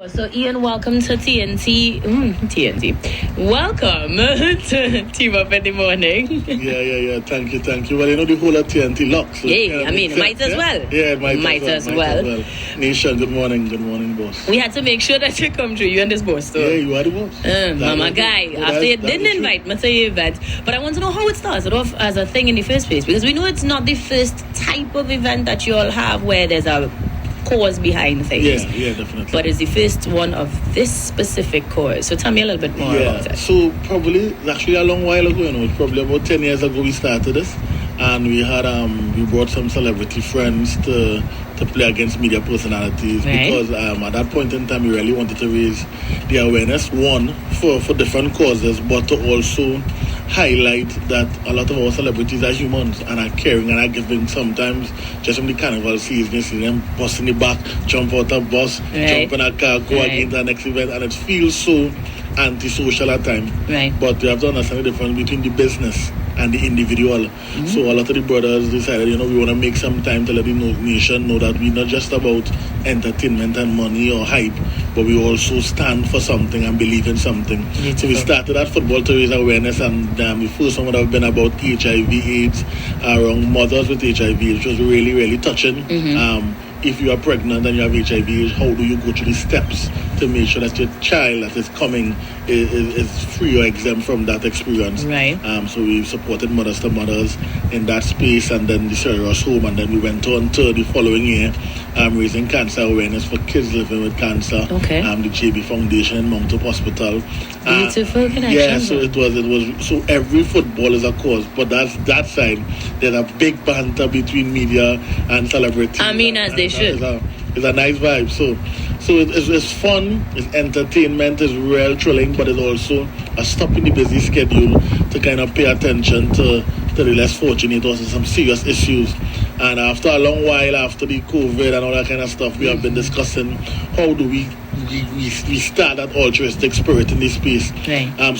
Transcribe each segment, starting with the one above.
So, Ian, welcome to TNT. TNT. Welcome to Team Up in the Morning. Yeah. Thank you. Well, the whole of TNT locks. So might as well. Yeah, might as well. Nation, good morning, boss. We had to make sure that you come through. You and this boss, so. Yeah, you are the boss. Mama guy. After you didn't invite me to your event. But I want to know how it started off as a thing in the first place. Because we know it's not the first type of event that you all have where there's a cause behind things. Yeah, definitely. But it's the first one of this specific cause. So tell me a little bit more about it. So probably actually a long while ago, probably about 10 years ago we started this, and we had we brought some celebrity friends to play against media personalities, because at that point in time we really wanted to raise the awareness, one for different causes, but to also highlight that a lot of our celebrities are humans and are caring and are giving. Sometimes just from the carnival season, you see them bust in the back, jump out a bus, jump in a car, go again to the next event, and it feels so antisocial at times. But we have to understand the difference between the business and the individual. So a lot of the brothers decided, we want to make some time to let the nation know that we're not just about entertainment and money or hype, but we also stand for something and believe in something. So we started at football to raise awareness, and the first one would have been about HIV/AIDS around mothers with HIV, which was really, really touching. If you are pregnant and you have HIV, how do you go through the steps to make sure that your child that is coming is free or exempt from that experience? So we supported Mothers to Mothers in that space, and then the Serious Home, and then we went on to the following year raising cancer awareness for kids living with cancer. The JB Foundation in Mount Hope Hospital. Beautiful connection. Yeah, so it was. So every football is a cause, but that's that side. There's a big banter between media and celebrities. As they should. It's a nice vibe. So it's fun, it's entertainment, it's real thrilling, but it's also a stop in the busy schedule to kind of pay attention to the less fortunate or some serious issues. And after a long while, after the COVID and all that kind of stuff, we have been discussing how do we start that altruistic spirit in this space.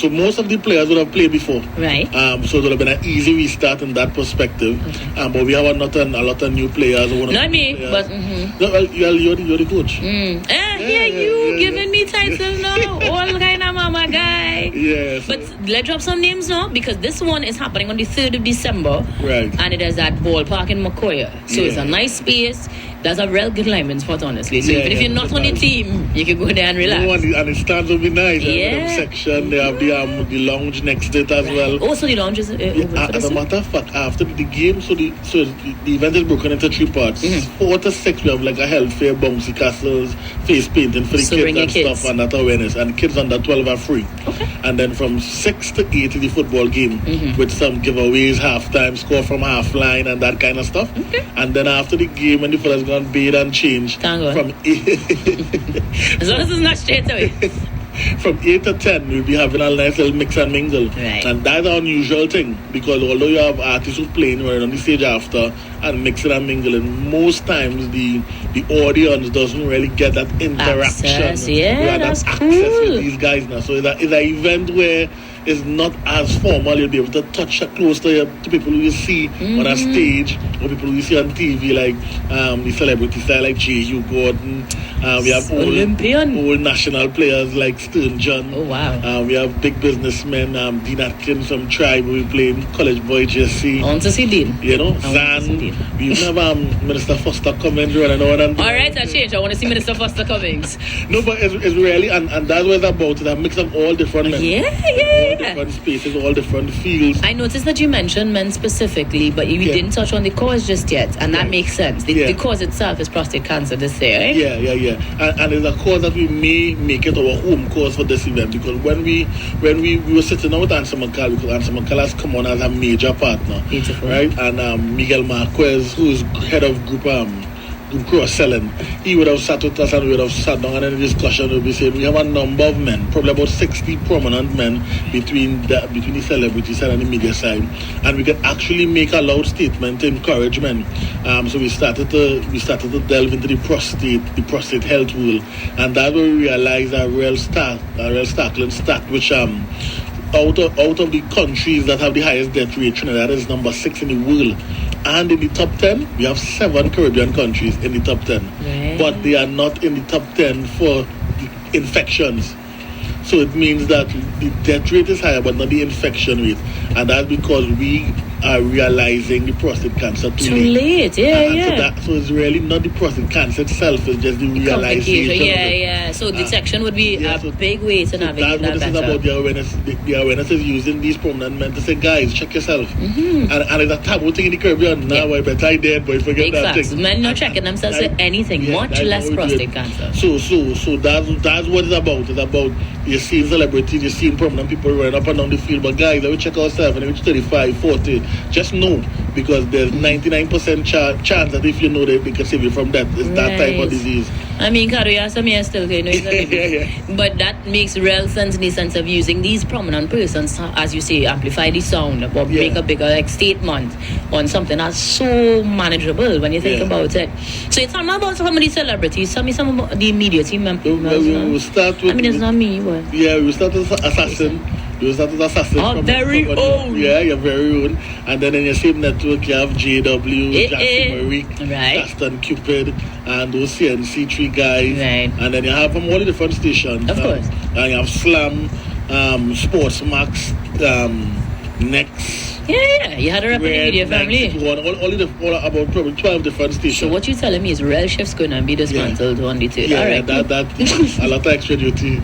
So most of the players would have played before. So it would have been an easy restart in that perspective. But we have a lot of new players. Not me, but... No, well, you're the coach. Giving me titles now. All kind of mama guy. But let's drop some names now, because this one is happening on the 3rd of December. And it is at ballpark in Macoya. So it's a nice space. There's a real good lineman spot, honestly. So even if you're not on the team, you can go there and relax. And the stands will be nice. Section, they have the lounge next to it as well. Also, the lounge is as a matter of fact, after the game, so the event is broken into 3 parts. 4 to 6, we have like a health fair, bouncy castles, face painting for the kids and stuff, and that awareness. And kids under 12 are free. And then from 6 to 8 is the football game with some giveaways, halftime, score from half line, and that kind of stuff. And then after the game, when the fellas gone bathe and change from 8 as long as it's not straight away. From 8 to 10, we'll be having a nice little mix and mingle. And that's an unusual thing, because although you have artists who playing right on the stage after and mixing and mingling, most times the audience doesn't really get that interaction. That's cool. Access with these guys now. So it's an event where it's not as formal. You'll be able to touch close to people who you see on a stage, or people who you see on TV, like the celebrity style like J. Hugh Gordon. We have old national players like Stern John. We have big businessmen, Dean Atkins from Tribe, who we playing College Boy Jesse. I want to see Dean. Zan. We have Minister Foster Cummings running on. Alright, I change. I want to see Minister Foster Cummings. No, but it's really, and that's what it's about. It's a mix of all different men. All different spaces, all different fields. I noticed that you mentioned men specifically, but you didn't touch on the cause just yet, and that makes sense. The cause itself is prostate cancer this year, right? Yeah. And it's a cause that we may make it our home cause for this event, because when we were sitting out with Ansel McCall, because Ansel McCall has come on as a major partner. Beautiful. Right? And Miguel Marquez, who's head of group cross-selling, he would have sat with us and we would have sat down, and in the discussion we'll be saying we have a number of men, probably about 60 prominent men between the celebrity side and the media side, and we can actually make a loud statement to encourage men. So we started to delve into the prostate health rule, and that's where we realized a real startling stat, which out of the countries that have the highest death rate, Trinidad is number 6 in the world. And in the top 10, we have 7 Caribbean countries in the top 10. Yeah. But they are not in the top 10 for infections. So it means that the death rate is higher, but not the infection rate. And that's because we are realizing the prostate cancer too late. So it's really not the prostate cancer itself, it's just the realization. So detection would be a big way to navigate that better. That's what this is about, the awareness. The awareness is using these prominent men to say, guys, check yourself. And it's a taboo thing in the Caribbean. Now I bet I did, but forget that thing. Men not checking themselves with anything, much less prostate cancer. So that's what it's about. It's about you're seeing celebrities, you're seeing prominent people running up and down the field, but guys, I will check ourselves and reach 35, 40. Just know, because there's 99% chance that if you know that they can save you from that. It's that type of disease. I mean, Karuya, some here still going to But that makes real sense in the sense of using these prominent persons, as you say, amplify the sound or make a bigger statement on something that's so manageable when you think about it. So it's not about some of these celebrities. Tell me some of the media team members. We'll start with... I mean, it's not me, but... Yeah, we'll start with Assassin. Our very own. Yeah, your very own. And then in your same network, you have JW, Jackson Marie, Gaston Cupid, and those CNC3 guys. And then you have from all the different stations. Of course. And you have Slam, Sports Max, Next. You had a rep in the media family. All about probably 12 different stations. So what you're telling me is real shifts going to be dismantled on the 3rd. Yeah, all right. That a lot of extra duty.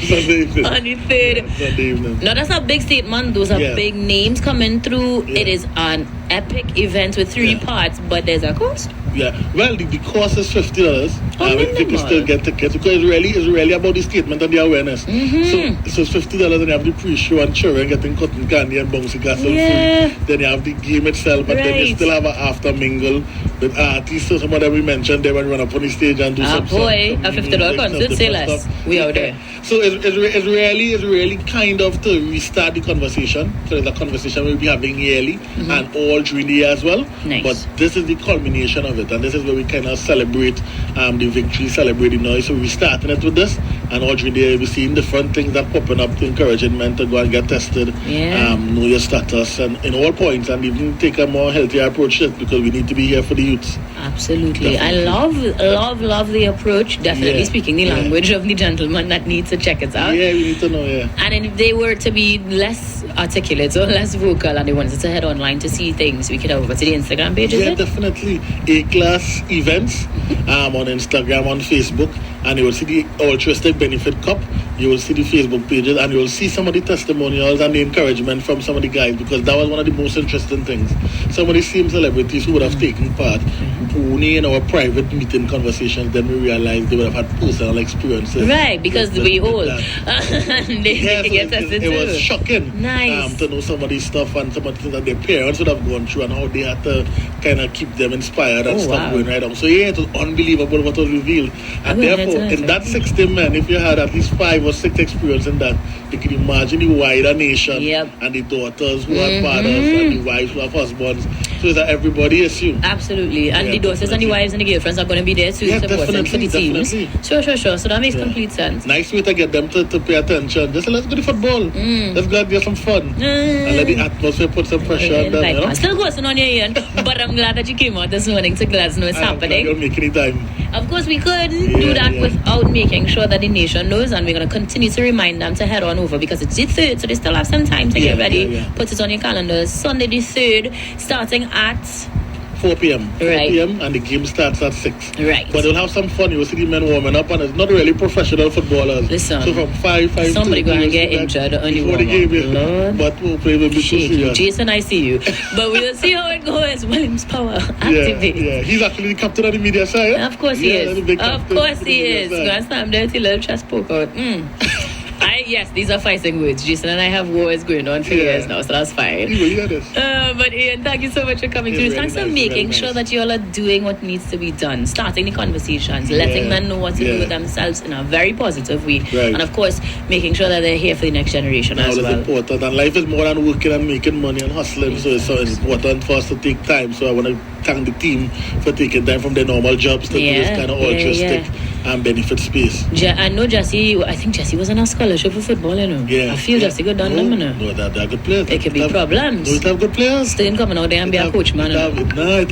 Sunday evening. On the 3rd. Sunday evening. Now that's a big statement. Those are big names coming through. It is an epic event with 3 parts, but there's a cost. Yeah, well, the cost is $50. If you can still get tickets, because it's really about the statement and the awareness. So it's $50, and you have the pre-show and children getting cotton candy and bouncy castle food. Then you have the game itself, but then you still have an after mingle with artists. So some of them we mentioned, they will run up on the stage and do some a $50 concert, say less. We out there. So it's really kind of to restart the conversation. So there's a conversation we'll be having yearly and all during the year as well. Nice. But this is the culmination of it, and this is where we kind of celebrate the victory, celebrate the noise. So we're starting it with this, and all during the year we're seeing different things that popping up, encouraging men to go and get tested, know your status, and in all points, and even take a more healthier approach to it, because we need to be here for the youths. Absolutely. Definitely. I love the approach. Definitely speaking the language of the gentleman that needs to check it out. Yeah, we need to know, And if they were to be less articulate or less vocal and they wanted to head online to see things, we could have over to the Instagram page, is it? Definitely. A-Class Events on Instagram, on Facebook, and you will see the Altruistic Benefit Cup. You will see the Facebook pages, and you will see some of the testimonials and the encouragement from some of the guys, because that was one of the most interesting things. Some of the same celebrities who would have taken part only in our private meeting conversations, then we realized they would have had personal experiences. Right, because we all they can get tested too. It was shocking Nice. to know some of these stuff and some of the things that their parents would have gone through and how they had to kind of keep them inspired and stuff going right on. So it was unbelievable what was revealed. And therefore, in that 60 men, if you had at least 5 or 6 experience in that, you can imagine the wider nation and the daughters who have fathers and the wives who have husbands. So it's that everybody is you. Absolutely. And the daughters and the wives and the girlfriends are going to be there too, supporting for the teams. Sure. So that makes complete sense. Nice way to get them to pay attention. Just let's go to football. Let's go and get some fun. And let the atmosphere put some pressure on them. I'm still ghosting on your end, but I'm glad that you came out this morning to let us know it's happening. You'll make any time. Of course, we couldn't do that without making sure that the nation knows, and we're going to continue to remind them to head on over, because it's the 3rd, so they still have some time to get ready. Put it on your calendars. Sunday the 3rd, starting at 4 p.m. 4 p.m. and the game starts at 6. Right. But they'll have some fun. You'll see the men warming up, and it's not really professional footballers. Listen. So from 5 somebody going to get injured on the game. But we'll play with Shaky. Jason, I see you. But we'll see how it goes. Williams Power, activate. Yeah. He's actually the captain of the media side. Of course he is. Of course he is. Go and stand there till little chest poke out. Yes, these are fighting words. Jason and I have wars going on for years now, so that's fine. But Ian, thank you so much for coming through. Thanks for making sure that you all are doing what needs to be done, starting the conversations, letting them know what to do with themselves in a very positive way, and of course, making sure that they're here for the next generation as well. That's important, and life is more than working and making money and hustling, so it's so important for us to take time. So I want to thank the team for taking time from their normal jobs to do this kind of altruistic and benefit space. I know Jesse, I think Jesse was on a scholarship for football, you know. Yeah. I feel Jesse good done them, you know. No, they're good players. It could be problems. No, it have good players. Staying coming out there and be a coach, man. It have good players. It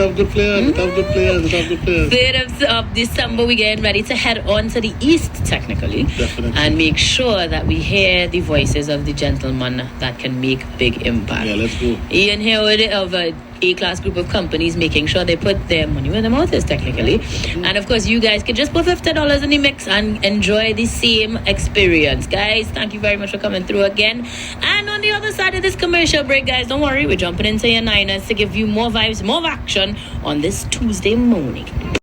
have good players. 3rd of December, we're getting ready to head on to the east, technically. Definitely. And make sure that we hear the voices of the gentlemen that can make big impact. Yeah, let's go. Ian here with a A-class group of companies making sure they put their money where their mouth is, technically. And of course, you guys can just put $50 in the mix and enjoy the same experience. Guys, thank you very much for coming through again. And on the other side of this commercial break, guys, don't worry, we're jumping into your Niners to give you more vibes, more action on this Tuesday morning.